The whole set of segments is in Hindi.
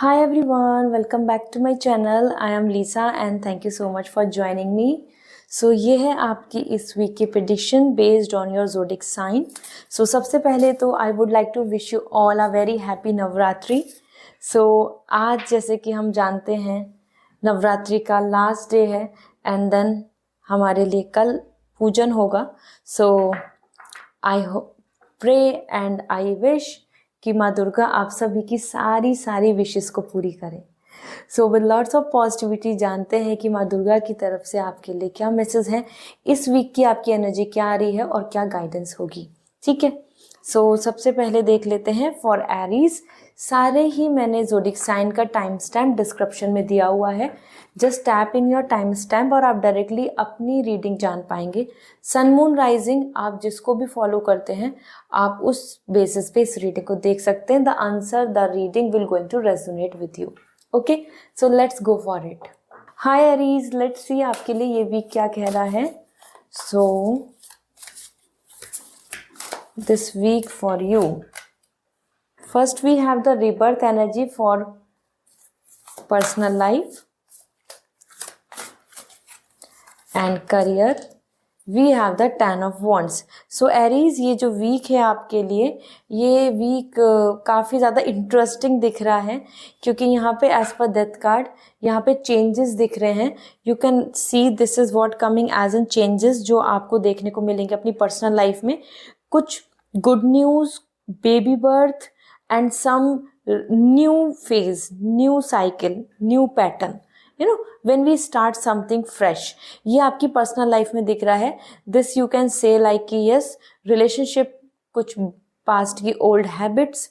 Hi everyone, welcome back to my channel. I am Lisa and thank you so much for joining me. So ये है आपकी इस वीक की prediction based on your zodiac sign. So सबसे पहले तो I would like to wish you all a very happy Navratri. So आज जैसे कि हम जानते हैं नवरात्रि का लास्ट डे है एंड देन हमारे लिए कल पूजन होगा. So I pray and I wish कि माँ दुर्गा आप सभी की सारी विशेस को पूरी करें. सो विद लॉट्स ऑफ पॉजिटिविटी जानते हैं कि माँ दुर्गा की तरफ से आपके लिए क्या मैसेज है, इस वीक की आपकी एनर्जी क्या आ रही है और क्या गाइडेंस होगी. ठीक है, सो सबसे पहले देख लेते हैं फॉर एरीज. सारे ही मैंने ज़ोडिक साइन का टाइम स्टैम्प डिस्क्रिप्शन में दिया हुआ है. Just tap in your time stamp और आप डायरेक्टली अपनी रीडिंग जान पाएंगे. सन मून राइजिंग आप जिसको भी फॉलो करते हैं आप उस बेसिस पे इस रीडिंग को देख सकते हैं. The answer the reading will going to resonate with you. Okay, so let's go for it. Hi Aries, let's see आपके लिए ये वीक क्या कह रहा है. सो this week for you. First we have the rebirth energy for personal life and career. We have the 10 of wands. So Aries, ये जो वीक है आपके लिए, ये वीक काफ़ी ज़्यादा इंटरेस्टिंग दिख रहा है क्योंकि यहाँ पे एज पर डेथ कार्ड यहाँ पे चेंजेस दिख रहे हैं. You can see this is what coming as in changes जो आपको देखने को मिलेंगे अपनी पर्सनल लाइफ में. कुछ good news, baby birth and some new phase, new cycle, new pattern, you know when we start something fresh. ये आपकी पर्सनल लाइफ में दिख रहा है. This you can say like कि यस रिलेशनशिप, कुछ पास्ट की old habits,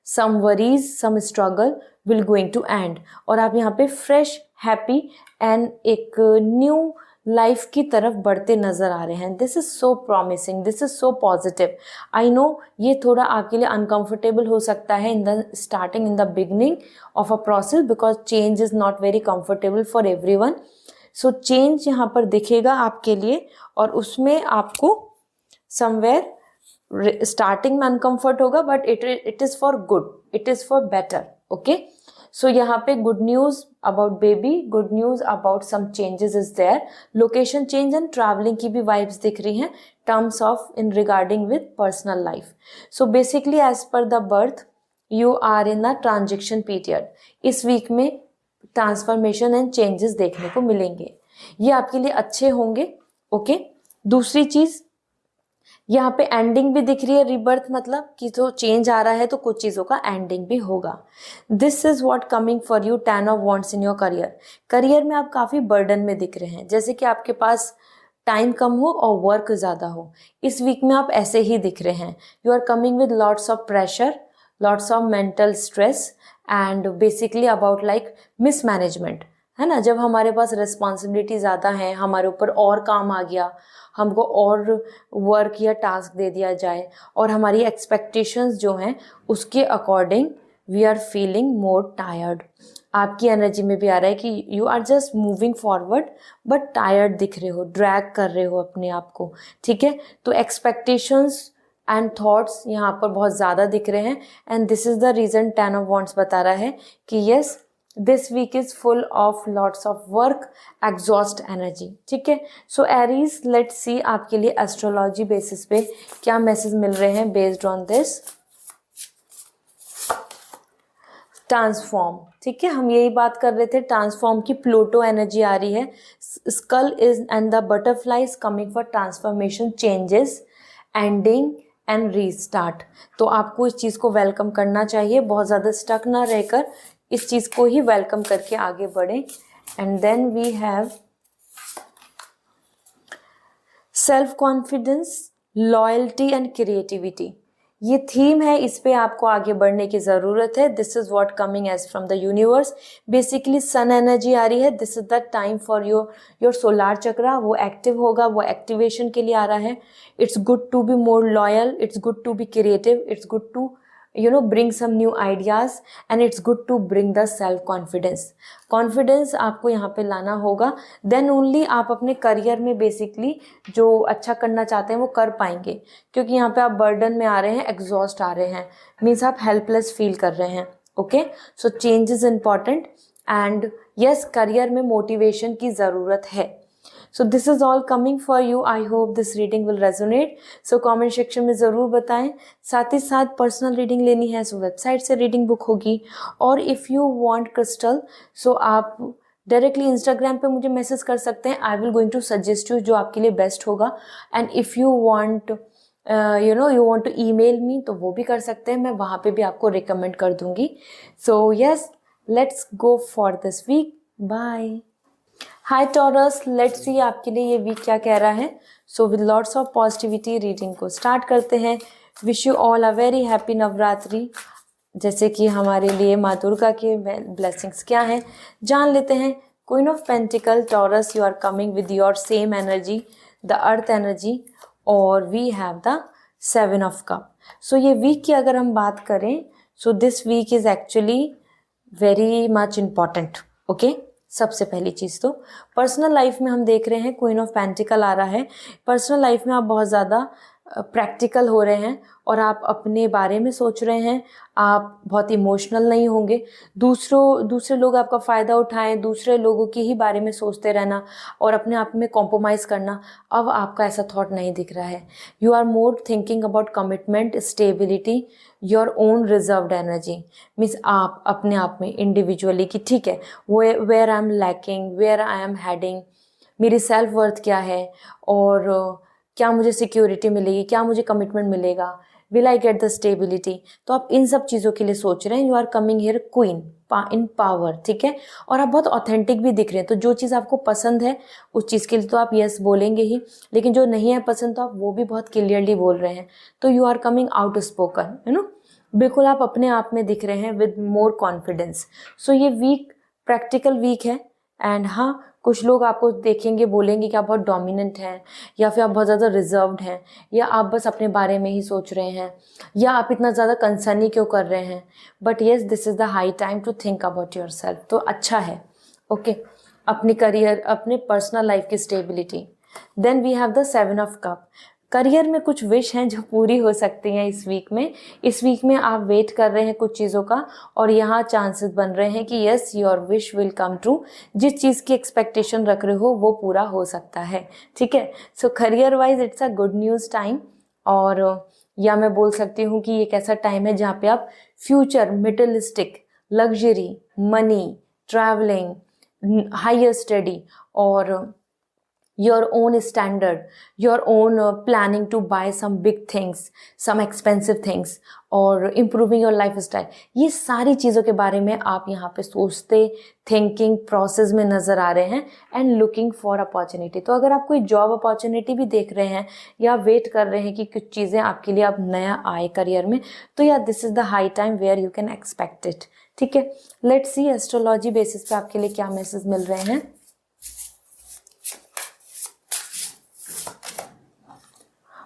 some worries, some struggle will going to end और आप यहाँ पे फ्रेश, हैप्पी एंड एक न्यू लाइफ की तरफ बढ़ते नज़र आ रहे हैं. This is so promising, this is so positive. I know ये थोड़ा आपके लिए अनकंफर्टेबल हो सकता है in the starting, in the beginning of a process because change is not very comfortable for everyone. So change यहाँ पर दिखेगा आपके लिए और उसमें आपको समवेयर स्टार्टिंग में अनकंफर्ट होगा but it is for good, it is for better. Okay, so यहाँ पे good news about baby, good news about some changes is there. Location change and travelling की भी वाइब्स दिख रही हैं terms of in regarding with personal life. So basically as per the birth you are in the transition period. इस वीक में ट्रांसफॉर्मेशन एंड चेंजेस देखने को मिलेंगे, ये आपके लिए अच्छे होंगे. ओके, दूसरी चीज़ यहाँ पे एंडिंग भी दिख रही है. रिबर्थ मतलब कि जो चेंज आ रहा है तो कुछ चीज़ों का एंडिंग भी होगा. This is what coming for you 10 of wands in your career. Career में आप काफ़ी बर्डन में दिख रहे हैं, जैसे कि आपके पास टाइम कम हो और वर्क ज़्यादा हो. इस वीक में आप ऐसे ही दिख रहे हैं. You are coming with lots of pressure, lots of mental stress and basically about like mismanagement, है ना. जब हमारे पास रिस्पॉन्सिबिलिटी ज़्यादा है, हमारे ऊपर और काम आ गया, हमको और वर्क या टास्क दे दिया जाए और हमारी एक्सपेक्टेशंस जो हैं उसके according we are feeling more tired. आपकी एनर्जी में भी आ रहा है कि you are just moving forward but tired दिख रहे हो, ड्रैग कर रहे हो अपने आप को. ठीक है, तो एक्सपेक्टेशंस एंड थॉट्स यहाँ पर बहुत ज़्यादा दिख रहे हैं and this is the reason 10 of wands बता रहा है कि yes this week is full of lots of work, exhaust energy. ठीक है, सो एरीज लेट्स सी आपके लिए एस्ट्रोलॉजी बेसिस पे क्या मैसेज मिल रहे हैं बेस्ड ऑन दिस. ट्रांसफॉर्म, ठीक है, हम यही बात कर रहे थे. ट्रांसफॉर्म की प्लूटो एनर्जी आ रही है. Skull is and the butterfly is coming for transformation, changes, ending and restart. तो आपको इस चीज़ को वेलकम करना चाहिए, बहुत ज़्यादा स्टक ना रहकर इस चीज़ को ही वेलकम करके आगे बढ़ें. And then we have self confidence, loyalty and creativity. ये थीम है, इस पे आपको आगे बढ़ने की ज़रूरत है. This is what coming as from the universe. Basically sun energy आ रही है. This is the time for your solar chakra, वो एक्टिव होगा, वो एक्टिवेशन के लिए आ रहा है. It's good to be more loyal, it's good to be creative, it's good to bring some new ideas and it's good to bring the self confidence आपको यहाँ पे लाना होगा. then only आप अपने करियर में बेसिकली जो अच्छा करना चाहते हैं वो कर पाएंगे, क्योंकि यहाँ पे आप बर्डन में आ रहे हैं, एग्जॉस्ट आ रहे हैं, मीन्स आप हेल्पलेस फील कर रहे हैं. Okay, so change is important and yes, career में मोटिवेशन की ज़रूरत है. So this is all coming for you. I hope this reading will resonate. So comment section में ज़रूर बताएं. साथ ही साथ पर्सनल रीडिंग लेनी है सो वेबसाइट से रीडिंग बुक होगी. और if you want crystal so आप डायरेक्टली इंस्टाग्राम पे मुझे मैसेज कर सकते हैं. I will going to suggest you जो आपके लिए बेस्ट होगा. And if you want you want to email me तो वो भी कर सकते हैं. मैं वहाँ पे भी आपको रिकमेंड कर दूँगी. So yes, let's go for this week. Bye. Hi Taurus, let's see आपके लिए ये वीक क्या कह रहा है. So with lots of positivity reading को स्टार्ट करते हैं. Wish you all a very happy Navratri. जैसे कि हमारे लिए माँ दुर्गा के ब्लेसिंग्स क्या हैं जान लेते हैं. Queen of pentacles Taurus, you are coming with your same energy, the earth energy, और we have the 7 of cup. So ये वीक की अगर हम बात करें so this week is actually very much important. Okay, सबसे पहली चीज़ तो पर्सनल लाइफ में हम देख रहे हैं क्वीन ऑफ पेंटिकल आ रहा है. पर्सनल लाइफ में आप बहुत ज़्यादा प्रैक्टिकल हो रहे हैं और आप अपने बारे में सोच रहे हैं. आप बहुत इमोशनल नहीं होंगे. दूसरे लोग आपका फ़ायदा उठाएं, दूसरे लोगों की ही बारे में सोचते रहना और अपने आप में कॉम्प्रोमाइज़ करना, अब आपका ऐसा थॉट नहीं दिख रहा है. You are more thinking about commitment, stability, your own reserved energy. Means आप अपने आप में इंडिविजुअली कि ठीक है where I am lacking, where I am heading, मेरी सेल्फ वर्थ क्या है और क्या मुझे सिक्योरिटी मिलेगी, क्या मुझे कमिटमेंट मिलेगा, will I get the stability. तो आप इन सब चीज़ों के लिए सोच रहे हैं. You are coming here queen in power. ठीक है, और आप बहुत ऑथेंटिक भी दिख रहे हैं. तो जो चीज़ आपको पसंद है उस चीज़ के लिए तो आप यस बोलेंगे ही, लेकिन जो नहीं है पसंद तो आप वो भी बहुत क्लियरली बोल रहे हैं. तो you are coming out spoken, बिल्कुल आप अपने आप में दिख रहे हैं विद मोर कॉन्फिडेंस. सो ये वीक प्रैक्टिकल वीक है. एंड हाँ, कुछ लोग आपको देखेंगे बोलेंगे कि आप बहुत डोमिनेंट हैं, या फिर आप बहुत ज़्यादा रिजर्व्ड हैं, या आप बस अपने बारे में ही सोच रहे हैं, या आप इतना ज़्यादा कंसर्न ही क्यों कर रहे हैं. But yes, this is the high time to think about your self. तो अच्छा है. ओके, अपनी करियर, अपने पर्सनल लाइफ की stability. Then we have the 7 of cup. Career में कुछ विश हैं जो पूरी हो सकती हैं इस वीक में. इस वीक में आप वेट कर रहे हैं कुछ चीज़ों का और यहाँ चांसेस बन रहे हैं कि yes, your wish will come true. जिस चीज़ की एक्सपेक्टेशन रख रहे हो वो पूरा हो सकता है. ठीक है, सो career wise it's a good news time. और या मैं बोल सकती हूँ कि एक ऐसा टाइम है जहाँ पे आप future, materialistic, luxury, money, travelling, higher study और your own standard, your own planning to buy some big things, some expensive things, और improving your lifestyle. ये सारी चीज़ों के बारे में आप यहाँ पे सोचते, थिंकिंग प्रोसेस में नज़र आ रहे हैं एंड लुकिंग फॉर अपॉर्चुनिटी. तो अगर आप कोई जॉब अपॉर्चुनिटी भी देख रहे हैं या वेट कर रहे हैं कि कुछ चीज़ें आपके लिए अब नया आए करियर में, तो yeah this is the high time where you can expect it. ठीक है, लेट्स सी एस्ट्रोलॉजी बेसिस पे आपके लिए क्या मैसेज मिल रहे हैं.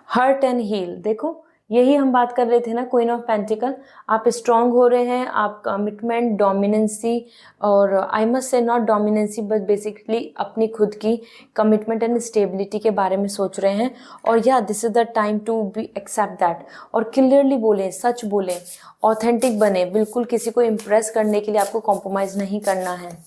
Hurt and heal. देखो, यही हम बात कर रहे थे ना, क्वीन ऑफ पेंटिकल. आप स्ट्रांग हो रहे हैं, आप कमिटमेंट, डोमिनेंसी, और I must say not dominancy but basically अपनी खुद की कमिटमेंट एंड स्टेबिलिटी के बारे में सोच रहे हैं. और yeah this is the time to be accept that. और क्लियरली बोलें, सच बोलें, ऑथेंटिक बने. बिल्कुल किसी को इम्प्रेस करने के लिए आपको कॉम्प्रोमाइज़ नहीं करना है.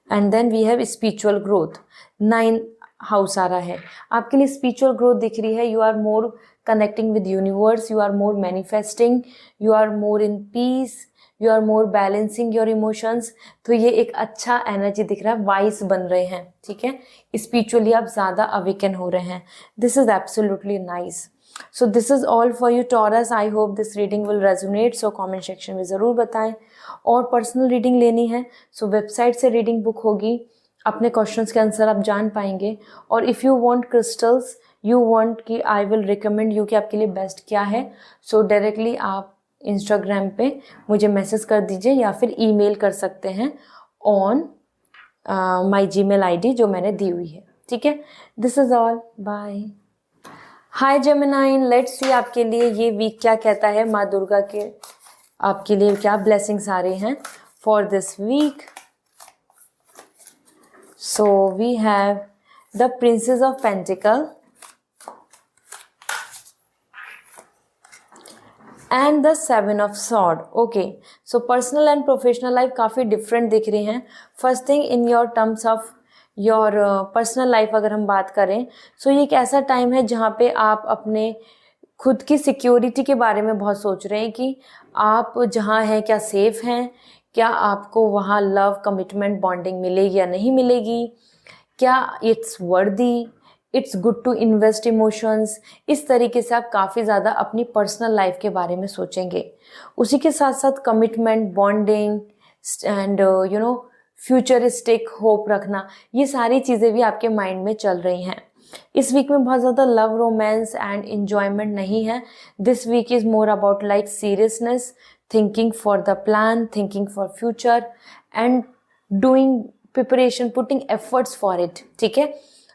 And then we have spiritual growth. 9 house आ रहा है. आपके लिए स्पिरिचुअल ग्रोथ दिख रही है. You are more connecting with universe, you are more manifesting, you are more in peace, you are more balancing your emotions. तो ये एक अच्छा एनर्जी दिख रहा है. वाइस बन रहे हैं. ठीक है, स्पिरिचुअली आप ज़्यादा अवेकन हो रहे हैं. This is absolutely nice. So this is all for you taurus. I hope this reading will resonate. So comment section में ज़रूर बताएं. और पर्सनल रीडिंग लेनी है सो वेबसाइट से रीडिंग बुक होगी. अपने क्वेश्चंस के आंसर आप जान पाएंगे. और if you want crystals, you want कि आई विल रिकमेंड यू कि आपके लिए बेस्ट क्या है, सो डायरेक्टली आप इंस्टाग्राम पे मुझे मैसेज कर दीजिए या फिर ईमेल कर सकते हैं ऑन माय जीमेल आईडी जो मैंने दी हुई है. ठीक है, this is all. Bye. Hi Geminian, let's see आपके लिए ये वीक क्या कहता है. माँ दुर्गा के आपके लिए क्या ब्लेसिंग्स आ रही हैं for this week. So we have the Princess of Pentacle, and the 7 of sword. Okay, so personal and professional life काफ़ी डिफरेंट दिख रही हैं। First thing, in your terms of your personal life अगर हम बात करें, सो ये एक ऐसा टाइम है जहाँ पे आप अपने खुद की सिक्योरिटी के बारे में बहुत सोच रहे हैं कि आप जहाँ हैं क्या सेफ हैं, क्या आपको वहाँ लव, कमिटमेंट, बॉन्डिंग मिलेगी या नहीं मिलेगी, क्या it's worthy, it's good to invest emotions. इस तरीके से आप काफ़ी ज़्यादा अपनी पर्सनल लाइफ के बारे में सोचेंगे। उसी के साथ साथ commitment, bonding and futuristic hope रखना, ये सारी चीज़ें भी आपके माइंड में चल रही हैं। इस वीक में बहुत ज़्यादा लव, रोमांस एंड इन्जॉयमेंट नहीं है। This week is more about like seriousness, thinking for the plan, thinking for future and doing preparation, putting efforts for it. ठीक है,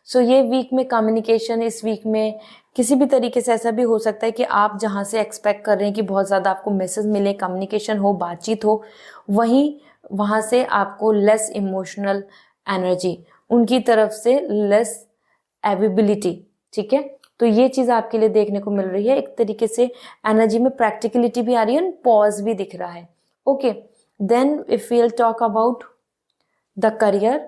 सो ये वीक में कम्युनिकेशन, इस वीक में किसी भी तरीके से ऐसा भी हो सकता है कि आप जहाँ से एक्सपेक्ट कर रहे हैं कि बहुत ज़्यादा आपको मैसेज मिले, कम्युनिकेशन हो, बातचीत हो, वहीं वहाँ से आपको लेस इमोशनल एनर्जी, उनकी तरफ से लेस अवेबिलिटी। ठीक है, तो ये चीज़ आपके लिए देखने को मिल रही है। एक तरीके से एनर्जी में प्रैक्टिकलिटी भी आ रही है, पॉज भी दिख रहा है। Okay, then if we will talk about the career,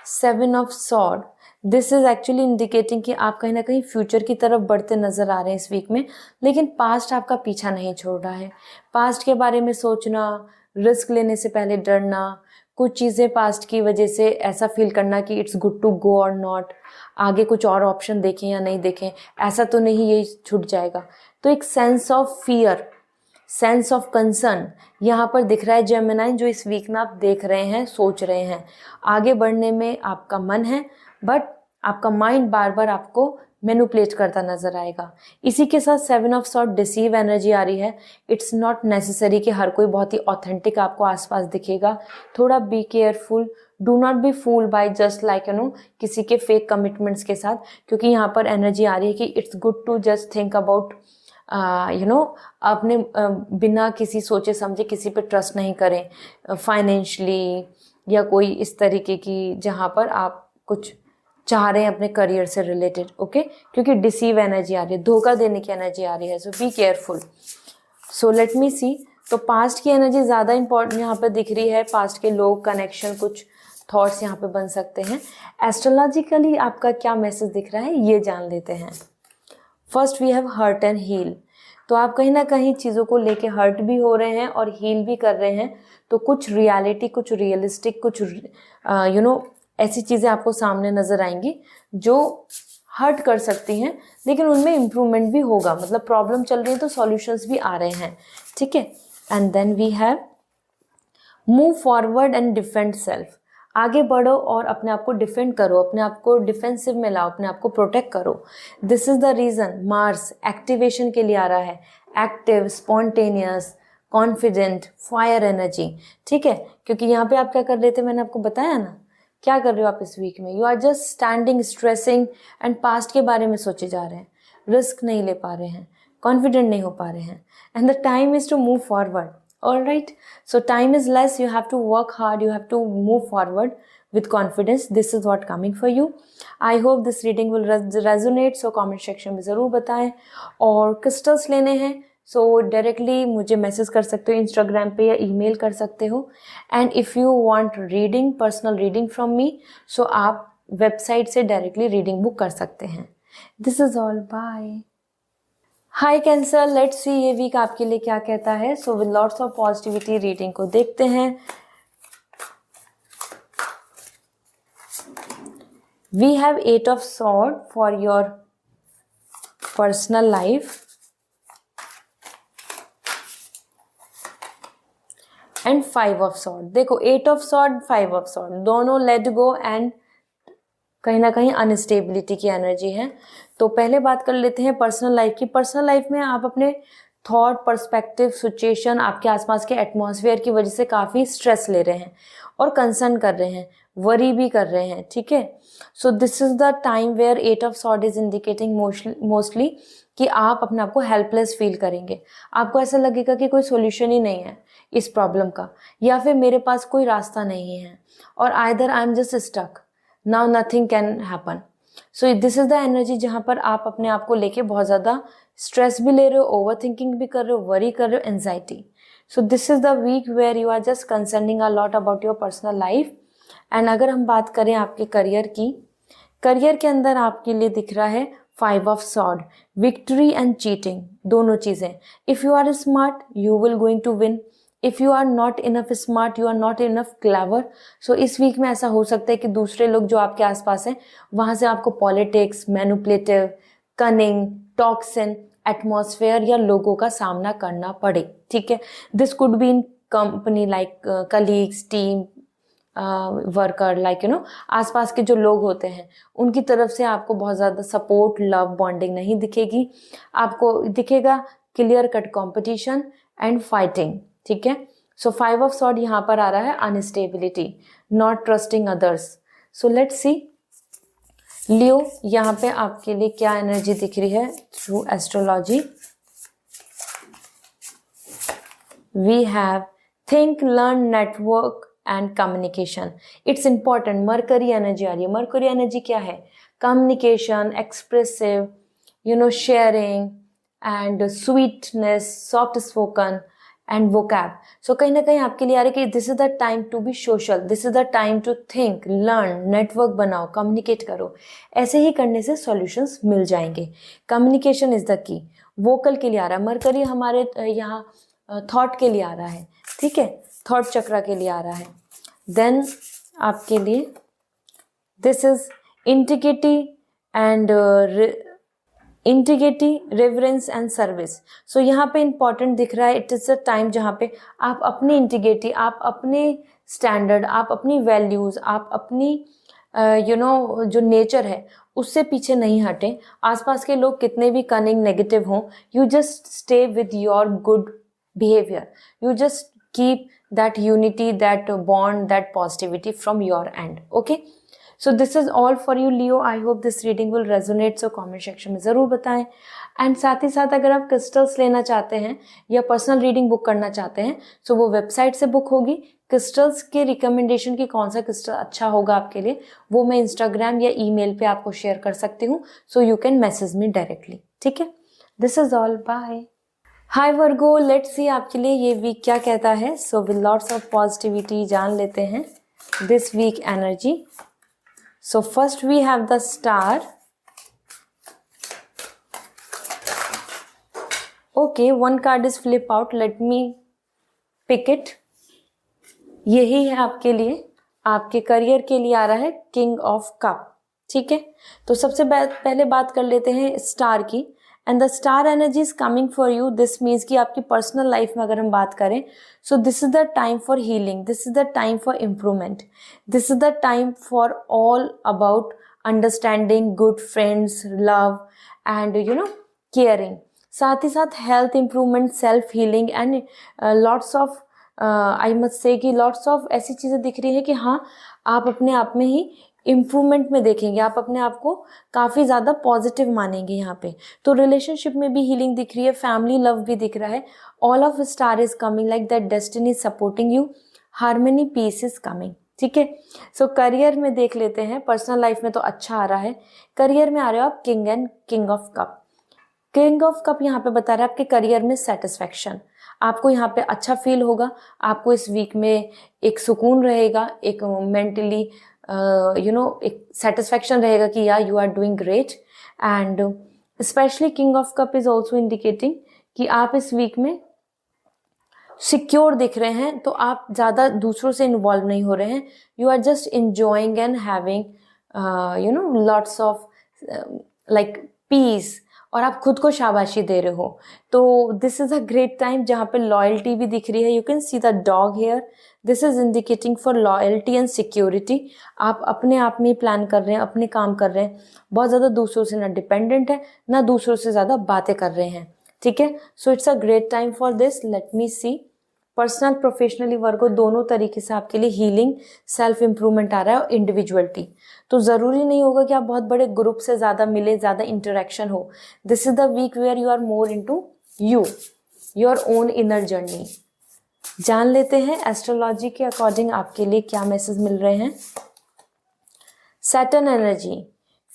7 of sword, this is actually indicating कि आप कहीं ना कहीं फ्यूचर की तरफ बढ़ते नजर आ रहे हैं इस वीक में, लेकिन पास्ट आपका पीछा नहीं छोड़ रहा है। पास्ट के बारे में सोचना, रिस्क लेने से पहले डरना, कुछ चीज़ें पास्ट की वजह से ऐसा फील करना कि इट्स गुड टू गो और नॉट, आगे कुछ और ऑप्शन देखें या नहीं देखें, ऐसा तो नहीं ये छूट जाएगा। तो एक sense of fear, sense of concern यहाँ पर दिख रहा है जेमिनाई, जो इस वीक में आप देख रहे हैं, सोच रहे हैं। आगे बढ़ने में आपका मन है, बट आपका माइंड बार बार आपको मैनिपुलेट करता नजर आएगा। इसी के साथ 7 ऑफ सॉर्ड डिसीव एनर्जी आ रही है। इट्स नॉट नेसेसरी कि हर कोई बहुत ही ऑथेंटिक आपको आसपास दिखेगा। थोड़ा be careful, do not be fool by just like किसी के फेक कमिटमेंट्स के साथ, क्योंकि यहाँ पर एनर्जी आ रही है कि it's good to just think about अपने बिना किसी सोचे समझे किसी पे ट्रस्ट नहीं करें फाइनेंशियली या कोई इस तरीके की, जहाँ पर आप कुछ चाह रहे हैं अपने करियर से रिलेटेड। ओके, क्योंकि डिसीव एनर्जी आ रही है, धोखा देने की एनर्जी आ रही है, so be careful. So let me see, तो पास्ट की एनर्जी ज़्यादा इंपॉर्टेंट यहाँ पे दिख रही है। पास्ट के लोग, कनेक्शन, कुछ थॉट्स यहाँ पे बन सकते हैं। एस्ट्रोलॉजिकली आपका क्या मैसेज दिख रहा है ये जान लेते हैं। First we have hurt and heal, तो आप कहीं ना कहीं चीज़ों को लेके हर्ट भी हो रहे हैं और हील भी कर रहे हैं। तो कुछ रियलिटी, कुछ रियलिस्टिक, कुछ ऐसी चीज़ें आपको सामने नज़र आएंगी जो हर्ट कर सकती हैं, लेकिन उनमें इम्प्रूवमेंट भी होगा। मतलब प्रॉब्लम चल रही है तो सॉल्यूशंस भी आ रहे हैं। ठीक है, and then we have move forward and defend self, आगे बढ़ो और अपने आप को डिफेंड करो, अपने आप को डिफेंसिव में लाओ, अपने आप को प्रोटेक्ट करो। This is the reason Mars activation के लिए आ रहा है। Active, spontaneous, confident, fire energy. ठीक है, क्योंकि यहाँ पे आप क्या कर रहे थे, मैंने आपको बताया ना, क्या कर रहे हो आप इस वीक में, you are just standing, stressing and past के बारे में सोचे जा रहे हैं, रिस्क नहीं ले पा रहे हैं, कॉन्फिडेंट नहीं हो पा रहे हैं, and the time is to move forward. All right, so time is less, you have to work hard, you have to move forward with confidence. This is what coming for you. I hope this reading will resonate, so comment section में ज़रूर बताएं। और क्रिस्टल्स लेने हैं so directly मुझे मैसेज कर सकते हो इंस्टाग्राम पे या ईमेल कर सकते हो। And if you want reading, personal reading from me, so आप वेबसाइट से डायरेक्टली रीडिंग बुक कर सकते हैं। This is all, bye. Hi Cancer, let's see ये वीक आपके लिए क्या कहता है। So with lots of positivity reading को देखते हैं। We have 8 of sword for your personal life and 5 of sword. देखो 8 ऑफ सॉर्ड, 5 ऑफ सॉर्ड, दोनों लेट गो एंड कहीं ना कहीं अनस्टेबिलिटी की एनर्जी है। तो पहले बात कर लेते हैं पर्सनल लाइफ की। पर्सनल लाइफ में आप अपने थॉट, पर्सपेक्टिव, सिचुएशन, आपके आसपास के एटमॉस्फेयर की वजह से काफ़ी स्ट्रेस ले रहे हैं और कंसर्न कर रहे हैं, वरी भी कर रहे हैं। ठीक है, so this is the time where 8 of sword is indicating mostly कि आप अपने आप को हेल्पलेस फील करेंगे। आपको ऐसा लगेगा कि कोई सोल्यूशन ही नहीं है इस प्रॉब्लम का, या फिर मेरे पास कोई रास्ता नहीं है, और either I am just stuck, now nothing can happen. So this is the energy जहाँ पर आप अपने आप को लेके बहुत ज़्यादा स्ट्रेस भी ले रहे हो, ओवर थिंकिंग भी कर रहे हो, वरी कर रहे हो, anxiety. So this is the week where you are just concerning a lot about your personal life. And अगर हम बात करें आपके करियर की, करियर के अंदर आपके लिए दिख रहा है 5 of sword, victory and cheating, दोनों चीज़ें. If you are smart you will going to win, if you are not enough smart you are not enough clever. So इस वीक में ऐसा हो सकता है कि दूसरे लोग जो आपके आसपास हैं वहाँ से आपको politics, manipulative, cunning, toxin, atmosphere या लोगों का सामना करना पड़े. ठीक है, this could be in company like colleagues, team worker, like you know आसपास के जो लोग होते हैं उनकी तरफ से आपको बहुत ज़्यादा सपोर्ट, लव, बॉन्डिंग नहीं दिखेगी. आपको दिखेगा clear cut competition and fighting. ठीक है, सो 5 ऑफ सॉर्ड यहाँ पर आ रहा है instability, not trusting others. So let's see Leo यहाँ पे आपके लिए क्या एनर्जी दिख रही है through astrology. We have think, learn, network and communication. It's important. Mercury energy आ रही है. मरकरी एनर्जी क्या है? Communication, expressive, you know, sharing and sweetness, soft spoken and vocab. So कहीं ना कहीं आपके लिए आ रहा है कि this is the time to be social, this is the time to think, learn, network बनाओ, कम्युनिकेट करो. ऐसे ही करने से सॉल्यूशंस मिल जाएंगे. Communication is the key. Vocal के लिए आ रहा है. मरकरी हमारे यहाँ थॉट के लिए आ रहा है. ठीक है, थॉट चक्रा के लिए आ रहा है. देन आपके लिए this is integrity and integrity, reverence and service. So यहाँ पे इंपॉर्टेंट दिख रहा है. इट इज़ अ टाइम जहाँ पे आप अपनी इंटीग्रिटी, आप अपने स्टैंडर्ड, आप अपनी वैल्यूज़, आप अपनी यू नो जो नेचर है उससे पीछे नहीं हटें. आसपास के लोग कितने भी कनिंग, नेगेटिव हों, you just stay with your good behaviour. You just keep that unity, that bond, that positivity from your end. Okay, so this is all for you Leo. I hope this reading will resonate, so comment section में ज़रूर बताएं. एंड साथ ही साथ अगर आप क्रिस्टल्स लेना चाहते हैं या पर्सनल रीडिंग बुक करना चाहते हैं तो वो वेबसाइट से बुक होगी. क्रिस्टल्स के रिकमेंडेशन की कौन सा क्रिस्टल अच्छा होगा आपके लिए वो मैं इंस्टाग्राम या ईमेल पे आपको शेयर कर सकती हूँ. So you can message me directly. ठीक है, this is all. Bye. Hi Virgo, let's see आपके लिए ये वीक क्या कहता है. So with lots of positivity जान लेते हैं this week energy. So first we have the star. Okay, one card is flip out. Let me pick it. यही है आपके लिए, आपके करियर के लिए आ रहा है किंग ऑफ कप. ठीक है, तो सबसे पहले बात कर लेते हैं स्टार की. And the star energy is coming for you. This means कि आपकी पर्सनल लाइफ में अगर हम बात करें so this is the time for healing, this is the time for improvement, this is the time for all about understanding, good friends, love and you know caring. साथ ही साथ health improvement, self healing and lots of I must से कि लॉट्स ऑफ ऐसी चीज़ें दिख रही है कि हाँ आप अपने आप में ही इम्प्रूवमेंट में देखेंगे, आप अपने आप को काफ़ी ज़्यादा पॉजिटिव मानेंगे यहाँ पे. तो रिलेशनशिप में भी हीलिंग दिख रही है, फैमिली लव भी दिख रहा है. All of star is coming like that destiny is supporting you, harmony, peace is coming. ठीक है, सो करियर में देख लेते हैं. पर्सनल लाइफ में तो अच्छा आ रहा है. करियर में आ रहे हो आप king and king of cup. King of cup यहाँ पे बता रहा है आपके करियर में सेटिस्फैक्शन. आपको यहाँ पे अच्छा फील होगा. आपको इस वीक में एक सुकून रहेगा, एक मेंटली यू नो एक सेटिस्फैक्शन रहेगा कि या you are doing great. And specially king of cup is also indicating कि आप इस वीक में सिक्योर दिख रहे हैं. तो आप ज़्यादा दूसरों से इन्वॉल्व नहीं हो रहे हैं. You are just enjoying and having you know lots of like peace, और आप खुद को शाबाशी दे रहे हो. तो this is a great time जहाँ पे लॉयल्टी भी दिख रही है. You can see the dog here. This is indicating for loyalty and security. आप अपने आप में प्लान कर रहे हैं, अपने काम कर रहे हैं, बहुत ज़्यादा दूसरों से ना डिपेंडेंट है, ना दूसरों से ज़्यादा बातें कर रहे हैं. ठीक है, so it's a great time for this. Let me see personal, professionally Virgo दोनों तरीके से आपके लिए हीलिंग, सेल्फ इंप्रूवमेंट आ रहा है और इंडिविजुअलिटी. तो ज़रूरी नहीं होगा कि आप बहुत बड़े ग्रुप से ज़्यादा मिले, ज़्यादा इंटरेक्शन हो. This is the week where you are more into you, your own inner journey. जान लेते हैं एस्ट्रोलॉजी के अकॉर्डिंग आपके लिए क्या मैसेज मिल रहे हैं. Saturn energy,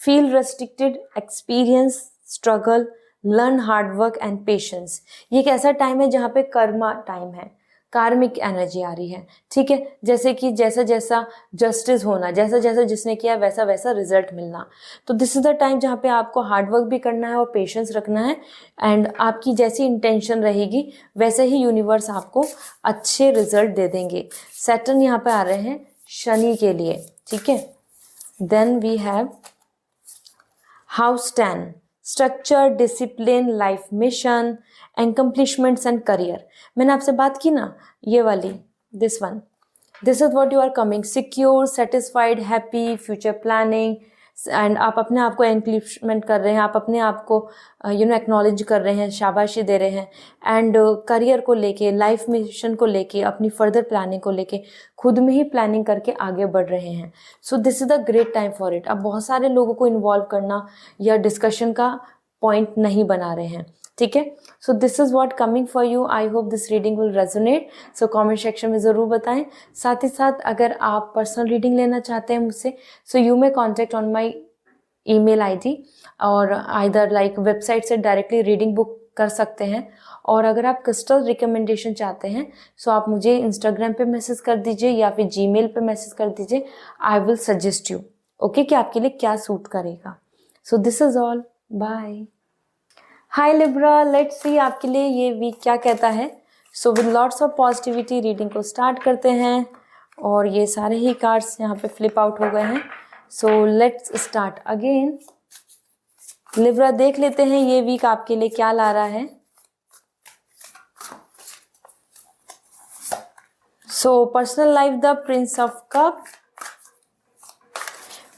feel restricted, experience struggle, learn hard work and patience. ये एक ऐसा टाइम है जहाँ पे कर्मा टाइम है, कार्मिक एनर्जी आ रही है, ठीक है। जैसे कि जैसा जैसा जस्टिस होना, जैसा जैसा जिसने किया वैसा वैसा रिजल्ट मिलना। तो दिस इज द टाइम जहाँ पे आपको हार्ड वर्क भी करना है और पेशेंस रखना है, एंड आपकी जैसी इंटेंशन रहेगी वैसे ही यूनिवर्स आपको अच्छे रिजल्ट दे देंगे। सैटर्न यहाँ पे आ रहे हैं शनि के लिए, ठीक है। Then we have house 10, structure, discipline, life mission, accomplishments and career. मैंने आपसे बात की ना ये वाली, this one, this is what you are coming, secure, satisfied, happy, future planning, and आप अपने आप को एनक्लिशमेंट कर रहे हैं, आप अपने आप को एक्नॉलेज कर रहे हैं, शाबाशी दे रहे हैं, एंड करियर को लेके, लाइफ मिशन को लेके, अपनी फर्दर प्लानिंग को लेके खुद में ही प्लानिंग करके आगे बढ़ रहे हैं। सो this is the great time for it. अब बहुत सारे लोगों को इन्वॉल्व करना या डिस्कशन का पॉइंट नहीं बना रहे हैं, ठीक है। So this is what coming for you. I hope this reading will resonate. So comment section में ज़रूर बताएं। साथ ही साथ अगर आप पर्सनल रीडिंग लेना चाहते हैं मुझसे, so you may contact on my email ID, और आइदर लाइक वेबसाइट से डायरेक्टली रीडिंग बुक कर सकते हैं, और अगर आप क्रिस्टल रिकमेंडेशन चाहते हैं सो आप मुझे इंस्टाग्राम पे मैसेज कर दीजिए या फिर जीमेल पे मैसेज कर दीजिए। I will suggest you, okay, कि आपके लिए क्या सूट करेगा। So this is all, bye. Hi Libra, let's see आपके लिए ये वीक क्या कहता है। So with lots of positivity reading को स्टार्ट करते हैं, और ये सारे ही कार्ड्स यहाँ पे फ्लिप आउट हो गए हैं। So let's start again. Libra, देख लेते हैं ये वीक आपके लिए क्या ला रहा है। So personal life, the prince of cup,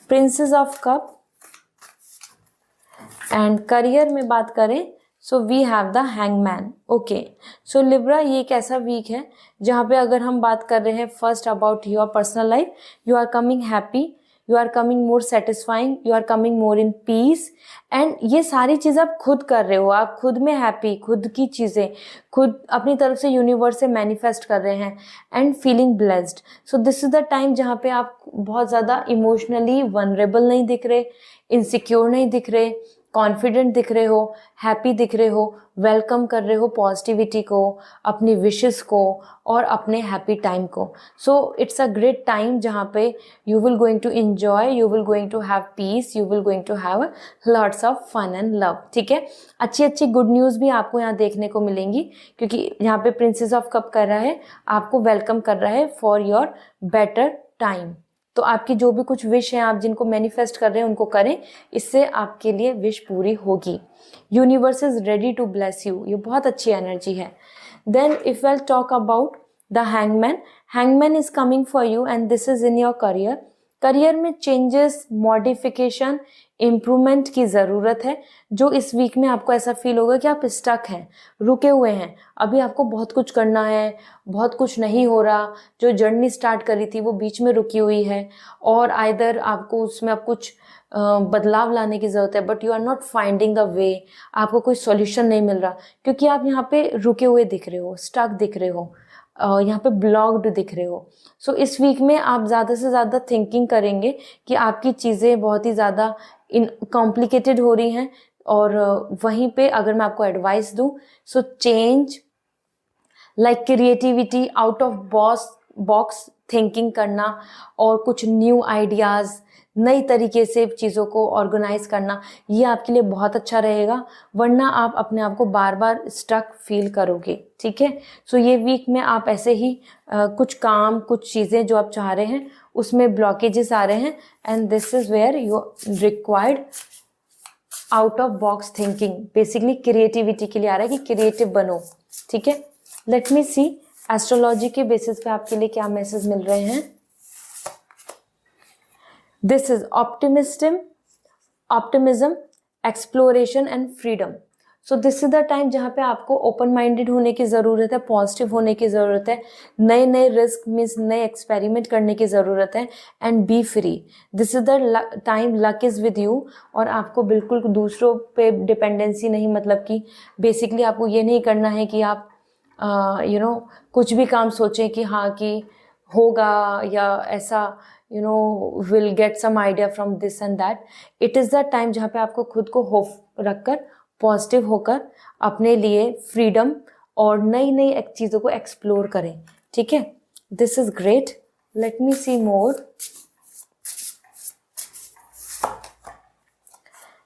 princess of cup, and career में बात करें so we have the hangman, okay. So Libra, ये एक ऐसा वीक है जहाँ पे अगर हम बात कर रहे हैं first about your personal life, you are coming happy, you are coming more satisfying, you are coming more in peace, and ये सारी चीज़ आप खुद कर रहे हो, आप खुद में हैप्पी, खुद की चीज़ें खुद अपनी तरफ से यूनिवर्स से मैनिफेस्ट कर रहे हैं, and feeling blessed. So this is the time जहाँ पे आप बहुत ज़्यादा इमोशनली वनरेबल नहीं दिख रहे, इनसिक्योर नहीं दिख रहे, कॉन्फिडेंट दिख रहे हो, हैप्पी दिख रहे हो, वेलकम कर रहे हो पॉजिटिविटी को, अपनी विशेस को, और अपने हैप्पी टाइम को। So it's a great time जहाँ पे you will going to enjoy, you will going to have peace, you will going to have lots of fun and love, ठीक है। अच्छी अच्छी गुड न्यूज़ भी आपको यहाँ देखने को मिलेंगी, क्योंकि यहाँ पे प्रिंसेस ऑफ कप कर रहा है, आपको वेलकम कर रहा है फॉर योर बेटर टाइम। तो आपकी जो भी कुछ विश है, आप जिनको मैनिफेस्ट कर रहे हैं उनको करें, इससे आपके लिए विश पूरी होगी। Universe is ready to bless you, ये बहुत अच्छी एनर्जी है। Then if I talk about the hangman, hangman is coming for you and this is in your career. Career में चेंजेस, मॉडिफिकेशन, इम्प्रूवमेंट की ज़रूरत है। जो इस वीक में आपको ऐसा फील होगा कि आप स्टक हैं, रुके हुए हैं, अभी आपको बहुत कुछ करना है, बहुत कुछ नहीं हो रहा, जो जर्नी स्टार्ट करी थी वो बीच में रुकी हुई है, और आइदर आपको उसमें अब कुछ बदलाव लाने की ज़रूरत है, but you are not finding the way, आपको कोई सॉल्यूशन नहीं मिल रहा, क्योंकि आप यहाँ पे रुके हुए दिख रहे हो, स्टक दिख रहे हो, यहाँ पे ब्लॉक्ड दिख रहे हो। सो इस वीक में आप ज़्यादा से ज़्यादा थिंकिंग करेंगे कि आपकी चीज़ें बहुत ही ज़्यादा कॉम्प्लिकेटेड हो रही हैं, और वहीं पे अगर मैं आपको एडवाइस दूं so change, like creativity, out of box thinking करना, और कुछ न्यू आइडियाज़, नई तरीके से चीज़ों को ऑर्गेनाइज करना, ये आपके लिए बहुत अच्छा रहेगा, वरना आप अपने आप को बार बार स्टक फील करोगे, ठीक है। सो ये वीक में आप ऐसे ही कुछ काम, कुछ चीज़ें जो आप चाह रहे हैं उसमें ब्लॉकेजेस आ रहे हैं, and this is where you required out of box thinking, basically creativity के लिए आ रहा है कि क्रिएटिव बनो, ठीक है। लेट मी सी एस्ट्रोलॉजी के बेसिस पे आपके लिए क्या मैसेज मिल रहे हैं। This is optimism, exploration and freedom. So this is the time जहाँ पे आपको ओपन माइंडेड होने की ज़रूरत है, पॉजिटिव होने की ज़रूरत है, नए नए रिस्क मीन्स नए एक्सपेरिमेंट करने की ज़रूरत है, and B free. This is the time luck is with you, और आपको बिल्कुल दूसरों पे डिपेंडेंसी नहीं, मतलब कि बेसिकली आपको ये नहीं करना है कि आप कुछ भी काम सोचें कि हाँ कि होगा, या ऐसा you know will get some idea from this and that. It is the time जहाँ पे आपको खुद को होप रखकर, पॉजिटिव होकर अपने लिए फ्रीडम और नई नई चीज़ों को एक्सप्लोर करें. ठीक है, this is great. Let me see more.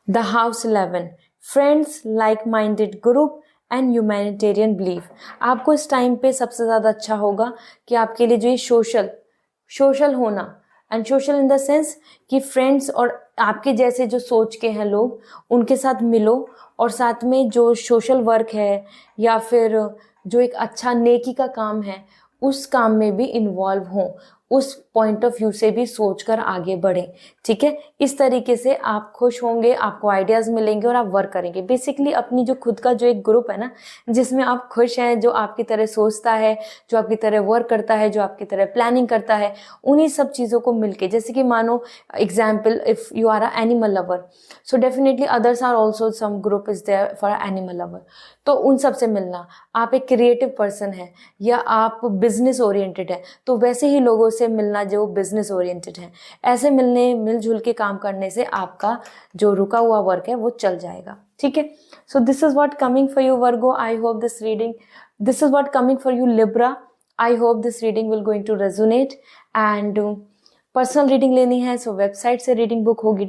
The house 11, friends, like minded group and humanitarian belief. आपको इस टाइम पे सबसे ज़्यादा अच्छा होगा कि आपके लिए जो ये सोशल होना, and social in the sense कि फ्रेंड्स और आपके जैसे जो सोच के हैं लोग, उनके साथ मिलो और साथ में जो सोशल वर्क है या फिर जो एक अच्छा नेकी का काम है उस काम में भी इन्वॉल्व हों, उस पॉइंट ऑफ व्यू से भी सोचकर आगे बढ़ें. ठीक है, इस तरीके से आप खुश होंगे, आपको आइडियाज़ मिलेंगे और आप वर्क करेंगे. बेसिकली अपनी जो खुद का जो एक ग्रुप है ना, जिसमें आप खुश हैं, जो आपकी तरह सोचता है, जो आपकी तरह वर्क करता है, जो आपकी तरह प्लानिंग करता है, उन्हीं सब चीज़ों को मिलके, जैसे कि मानो example, if you are a animal lover, so definitely others are also some group is there for a animal lover. तो उन सब से मिलना. आप एक क्रिएटिव पर्सन है या आप बिजनेस ओरिएंटेड है, तो वैसे ही लोगों से मिलना जो बिजनेस ओरिएंटेड है. ऐसे मिलजुल के काम करने से आपका जो रुका हुआ वर्क है वो चल जाएगा. ठीक है, so this is what coming for you Virgo. I hope this reading, this is what coming for you Libra. I hope this reading will going to resonate. And personal reading लेनी है सो वेबसाइट से रीडिंग बुक होगी.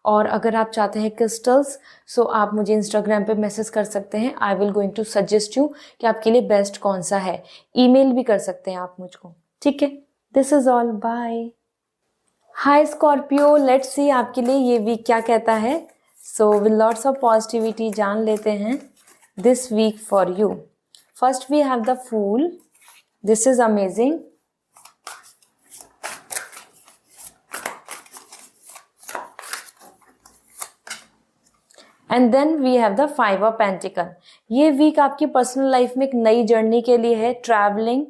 और अगर आप चाहते हैं क्रिस्टल्स, सो आप मुझे इंस्टाग्राम पे मैसेज कर सकते हैं. I will going to suggest you कि आपके लिए बेस्ट कौन सा है. ईमेल भी कर सकते हैं आप मुझको. ठीक है, this is all. Bye. Hi Scorpio, let's see आपके लिए ये वीक क्या कहता है. So with lots of positivity जान लेते हैं this week for you. First we have the fool. This is amazing. And then we have the 5 of pentacle. ये वीक आपकी पर्सनल लाइफ में एक नई जर्नी के लिए है. ट्रैवलिंग